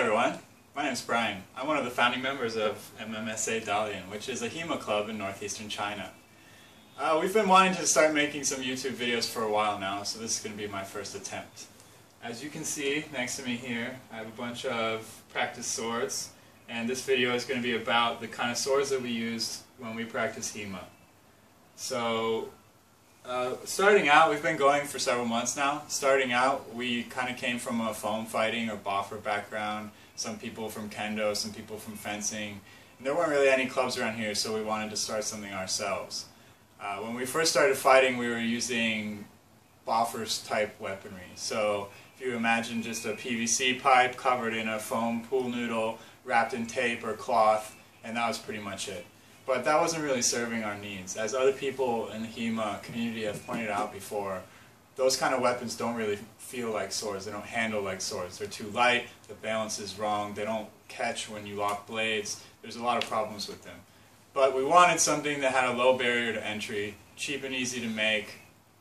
Everyone, my name is Brian. I'm one of the founding members of MMSA Dalian, which is a HEMA club in northeastern China. We've been wanting to start making some YouTube videos for a while now, so this is going to be my first attempt. As you can see next to me here, I have a bunch of practice swords, and this video is going to be about the kind of swords that we use when we practice HEMA. So, starting out, we've been going for several months now. Starting out, we kind of came from a foam fighting or boffer background. Some people from kendo, some people from fencing. And there weren't really any clubs around here, so we wanted to start something ourselves. When we first started fighting, we were using boffers type weaponry. So if you imagine just a PVC pipe covered in a foam pool noodle, wrapped in tape or cloth, and that was pretty much it. But that wasn't really serving our needs. As other people in the HEMA community have pointed out before, those kind of weapons don't really feel like swords. They don't handle like swords. They're too light, the balance is wrong, they don't catch when you lock blades. There's a lot of problems with them. But we wanted something that had a low barrier to entry, cheap and easy to make,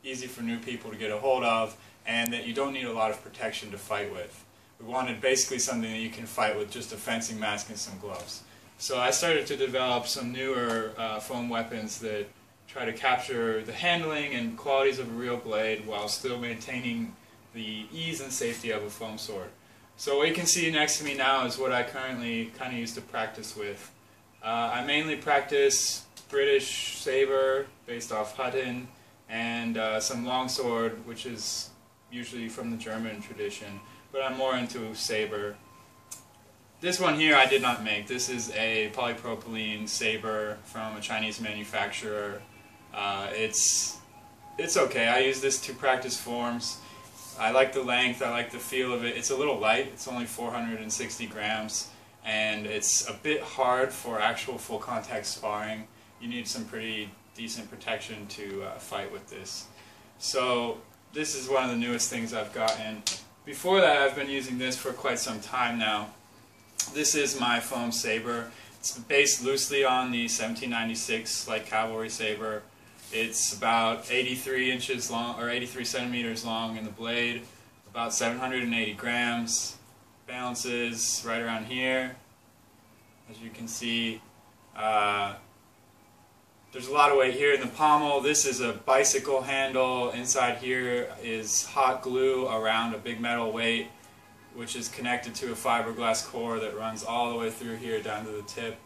easy for new people to get a hold of, and that you don't need a lot of protection to fight with. We wanted basically something that you can fight with just a fencing mask and some gloves. So I started to develop some newer foam weapons that try to capture the handling and qualities of a real blade while still maintaining the ease and safety of a foam sword. So what you can see next to me now is what I currently kind of use to practice with. I mainly practice British saber based off Hutton and some longsword, which is usually from the German tradition, but I'm more into saber. This one here I did not make. This is a polypropylene saber from a Chinese manufacturer. It's okay. I use this to practice forms. I like the length, I like the feel of it. It's a little light. It's only 460 grams. And it's a bit hard for actual full contact sparring. You need some pretty decent protection to fight with this. So this is one of the newest things I've gotten. Before that, I've been using this for quite some time now. This is my foam saber. It's based loosely on the 1796 light cavalry saber. It's about 83 inches long, or 83 centimeters long in the blade, about 780 grams. Balances right around here. As you can see, there's a lot of weight here in the pommel. This is a bicycle handle. Inside here is hot glue around a big metal weight, which is connected to a fiberglass core that runs all the way through here down to the tip.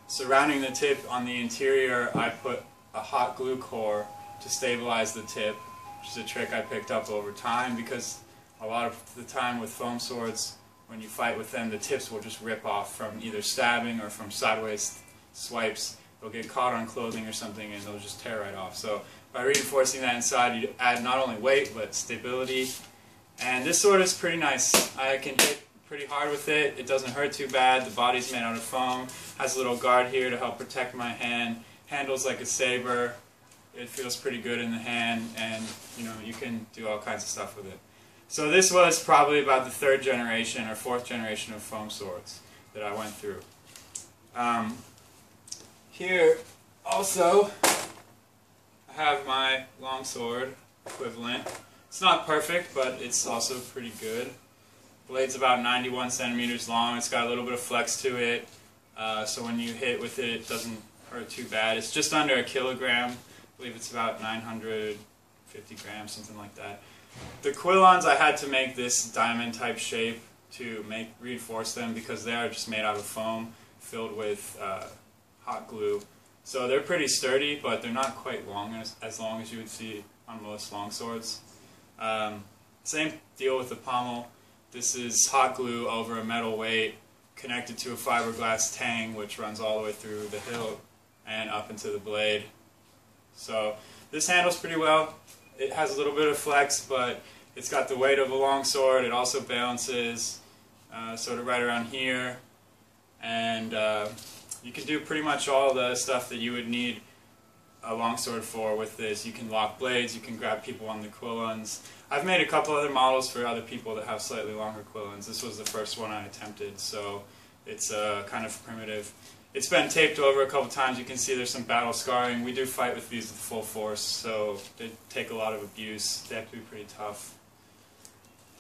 Surrounding the tip on the interior, I put a hot glue core to stabilize the tip, which is a trick I picked up over time because a lot of the time with foam swords, when you fight with them, the tips will just rip off from either stabbing or from sideways swipes. They'll get caught on clothing or something and they'll just tear right off. So by reinforcing that inside, you add not only weight but stability. And this sword is pretty nice. I can hit pretty hard with it. It doesn't hurt too bad. The body's made out of foam. Has a little guard here to help protect my hand. Handles like a saber. It feels pretty good in the hand, and you can do all kinds of stuff with it. So this was probably about the third generation or fourth generation of foam swords that I went through. Here also I have my longsword equivalent. It's not perfect, but it's also pretty good. Blade's about 91 centimeters long. It's got a little bit of flex to it, so when you hit with it, it doesn't hurt too bad. It's just under a kilogram. I believe it's about 950 grams, something like that. The quillons, I had to make this diamond type shape to reinforce them because they are just made out of foam filled with hot glue. So they're pretty sturdy, but they're not quite as long as you would see on most long swords. Same deal with the pommel. This is hot glue over a metal weight connected to a fiberglass tang which runs all the way through the hilt and up into the blade. So this handles pretty well. It has a little bit of flex, but it's got the weight of a long sword. It also balances sort of right around here, and you can do pretty much all the stuff that you would need a longsword for with this. You can lock blades, you can grab people on the quillons. I've made a couple other models for other people that have slightly longer quillons. This was the first one I attempted, so it's kind of primitive. It's been taped over a couple times. You can see there's some battle scarring. We do fight with these with full force, so they take a lot of abuse. They have to be pretty tough.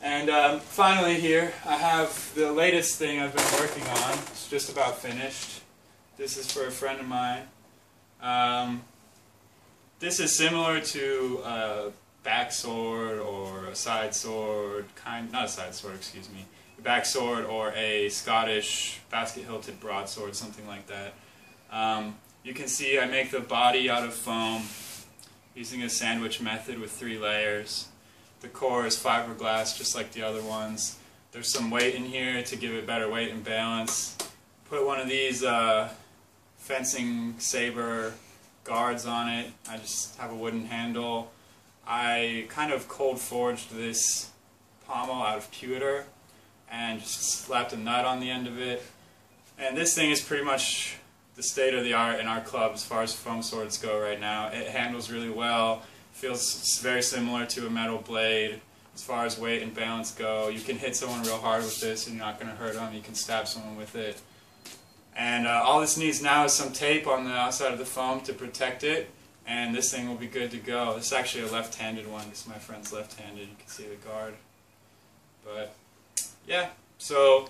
And finally here, I have the latest thing I've been working on. It's just about finished. This is for a friend of mine. This is similar to a back sword or a side sword, not a side sword, excuse me. A back sword or a Scottish basket-hilted broadsword, something like that. You can see I make the body out of foam using a sandwich method with 3 layers. The core is fiberglass, just like the other ones. There's some weight in here to give it better weight and balance. Put one of these fencing saber guards on it. I just have a wooden handle. I kind of cold forged this pommel out of pewter and just slapped a nut on the end of it. And this thing is pretty much the state of the art in our club as far as foam swords go right now. It handles really well. Feels very similar to a metal blade as far as weight and balance go. You can hit someone real hard with this and you're not going to hurt them. You can stab someone with it. And all this needs now is some tape on the outside of the foam to protect it, and this thing will be good to go. This is actually a left-handed one. This is my friend's left-handed. You can see the guard. But yeah, so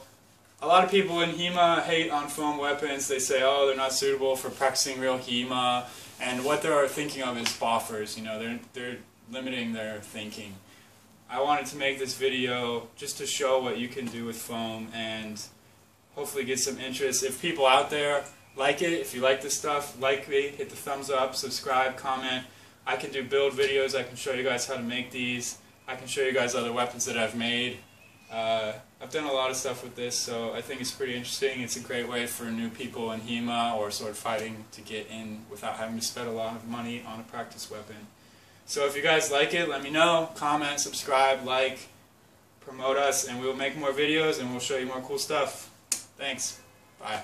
a lot of people in HEMA hate on foam weapons. They say, oh, they're not suitable for practicing real HEMA. And what they're thinking of is boffers. You know, they're limiting their thinking. I wanted to make this video just to show what you can do with foam and hopefully get some interest. If people out there like it, if you like this stuff, like me, hit the thumbs up, subscribe, comment. I can do build videos. I can show you guys how to make these. I can show you guys other weapons that I've made. I've done a lot of stuff with this, so I think it's pretty interesting. It's a great way for new people in HEMA or sword fighting to get in without having to spend a lot of money on a practice weapon. So if you guys like it, let me know. Comment, subscribe, like, promote us, and we'll make more videos and we'll show you more cool stuff. Thanks. Bye.